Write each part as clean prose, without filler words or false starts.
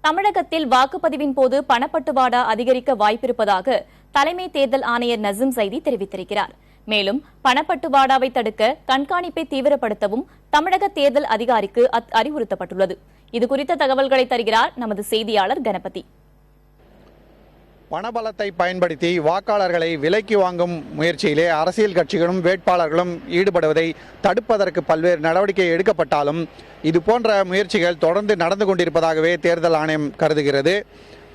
தமிழகத்தில் வாக்குப்பதிவின் போது பணப்பட்டுவாடா அதிகரிக்க வாய்ப்பிருப்பதாக தலைமை தேர்தல் ஆணையர் நசீம் சைதி தெரிவித்திருக்கிறார். மேலும் பணப்பட்டுவாடாவை தடுக்க கண்காணிப்பை தீவிரப்படுத்தவும் தமிழக தேர்தல் அதிகாரிக்கு அறிவுறுத்தப்பட்டுள்ளது. இதுகுறித்த தகவல்களை தருகிறார் நமது செய்தியாளர் கணபதி. பணபலத்தை பயன்படுத்தி வாக்காளர்களை விலைக்கு வாங்கும் முயற்சியிலே அரசியல் கட்சிகளும் வேட்பாளர்களும் ஈடுபடுவதை தடுப்பதற்கு பல்வேறு நடவடிக்கை எடுக்கப்பட்டாலும் இதுபோன்ற முயற்சிகள் தொடர்ந்து நடந்து கொண்டிருப்பதாகவே தேர்தல் ஆணையம் கருதுகிறது.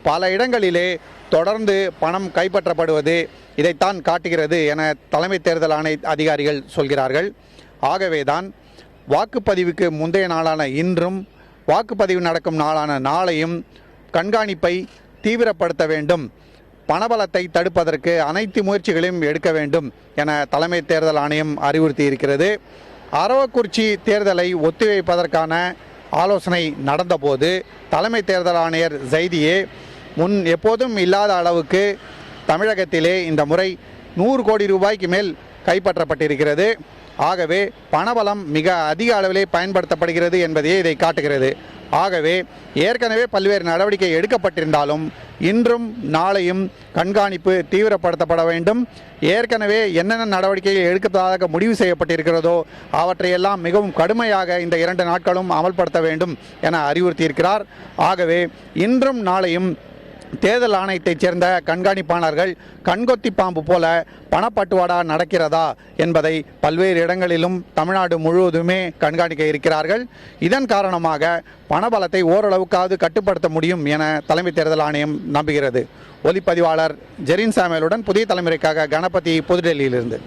பல இடங்களிலே தொடர்ந்து பணம் கைப்பற்றப்படுவது இதைத்தான் காட்டுகிறது என தலைமை தேர்தல் ஆணைய அதிகாரிகள் சொல்கிறார்கள். ஆகவேதான் வாக்குப்பதிவுக்கு முந்தைய நாளான இன்றும் வாக்குப்பதிவு நடக்கும் நாளான நாளையும் கண்காணிப்பை தீவிரப்படுத்த வேண்டும், பணபலத்தை தடுப்பதற்கு அனைத்து முயற்சிகளையும் எடுக்க வேண்டும் என தலைமை தேர்தல் ஆணையம் அறிவுறுத்தி இருக்கிறது. அரவக்குறிச்சி தேர்தலை ஒத்திவைப்பதற்கான ஆலோசனை நடந்தபோது தலைமை தேர்தல் ஆணையர் சைதியே முன் எப்போதும் இல்லாத அளவுக்கு தமிழகத்திலே இந்த முறை 100 கோடி ரூபாய்க்கு மேல் கைப்பற்றப்பட்டிருக்கிறது. ஆகவே பணபலம் மிக அதிக அளவிலே பயன்படுத்தப்படுகிறது என்பதையே இதை காட்டுகிறது. ஆகவே ஏற்கனவே பல்வேறு நடவடிக்கை எடுக்கப்பட்டிருந்தாலும் இன்றும் நாளையும் கண்காணிப்பு தீவிரப்படுத்தப்பட வேண்டும். ஏற்கனவே என்னென்ன நடவடிக்கைகள் எடுப்பதாக முடிவு செய்யப்பட்டிருக்கிறதோ அவற்றையெல்லாம் மிகவும் கடுமையாக இந்த 2 நாட்களும் அமல்படுத்த வேண்டும் என அறிவுறுத்தியிருக்கிறார். ஆகவே இன்றும் நாளையும் தேர்தல் ஆணையத்தைச் சேர்ந்த கண்காணிப்பாளர்கள் கண்கொத்தி பாம்பு போல பணப்பட்டுவாடா நடக்கிறதா என்பதை பல்வேறு இடங்களிலும் தமிழ்நாடு முழுவதுமே கண்காணிக்க இருக்கிறார்கள். இதன் காரணமாக பணபலத்தை ஓரளவுக்காவது கட்டுப்படுத்த முடியும் என தலைமை தேர்தல் ஆணையம் நம்புகிறது. ஒலிப்பதிவாளர் ஜெரின் சாமுவேலுடன் புதிய தலைமுறைக்காக கணபதி, புதுடெல்லியிலிருந்து.